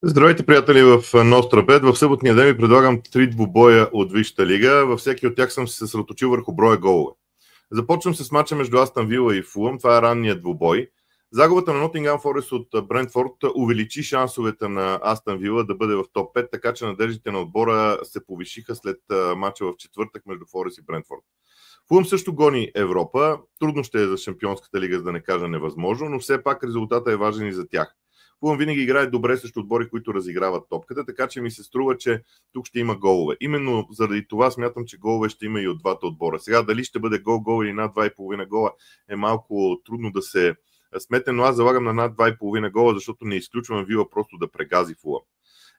Здравейте, приятели в Нострабет. В съботния ден ви предлагам 3 двубоя от Висшата лига. Във всеки от тях съм се съсредоточил върху броя голове. Започвам с мача между Астън Вила и Фулъм. Това е ранният двубой. Загубата на Нотингъм Форест от Брентфорд увеличи шансовете на Астън Вила да бъде в топ 5, така че надеждите на отбора се повишиха след мача в четвъртък между Форест и Брентфорд. Фулъм също гони Европа. Трудно ще е за Шампионската лига, за да не кажа невъзможно, но все пак резултатът е важен и за тях. Фулъм винаги играе добре срещу отбори, които разиграват топката, така че ми се струва, че тук ще има голове. Именно заради това смятам, че голове ще има и от двата отбора. Сега дали ще бъде гол или над 2,5 гола е малко трудно да се сметне, но аз залагам на над 2,5 гола, защото не изключвам Вила просто да прегази Фулъм.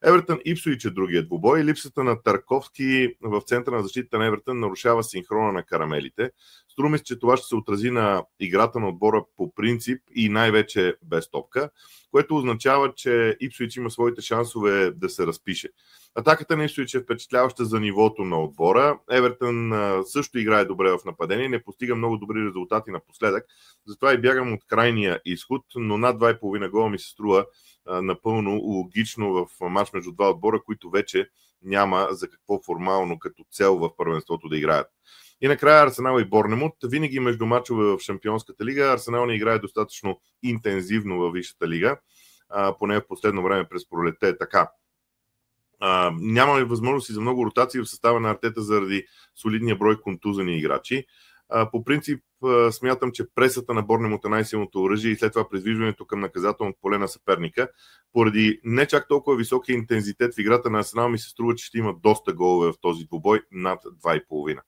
Евертън Ипсуич е другият двубой. Липсата на Тарковски в центъра на защита на Евертън нарушава синхрона на карамелите. Струва ми се, че това ще се отрази на играта на отбора по принцип и най-вече без топка, което означава, че Ипсуич има своите шансове да се разпише. Атаката на Ипсуич е впечатляваща за нивото на отбора. Евертън също играе добре в нападение, не постига много добри резултати напоследък, затова и бягам от крайния изход, но над 2,5 гола ми се струва напълно логично в матч между два отбора, които вече няма за какво формално като цел в първенството да играят. И накрая Арсенал и Борнемут. Винаги между мачове в Шампионската лига Арсенал не играе достатъчно интензивно във Висшата лига, поне в последно време през пролетта е така. Няма възможности за много ротации в състава на Артета заради солидния брой контузени играчи. По принцип смятам, че пресата на Борнемут е най-силното оръжие и след това придвижването към наказателното поле на съперника. Поради не чак толкова високия интензитет в играта на Арсенал ми се струва, че ще има доста голове в този двубой над 2,5.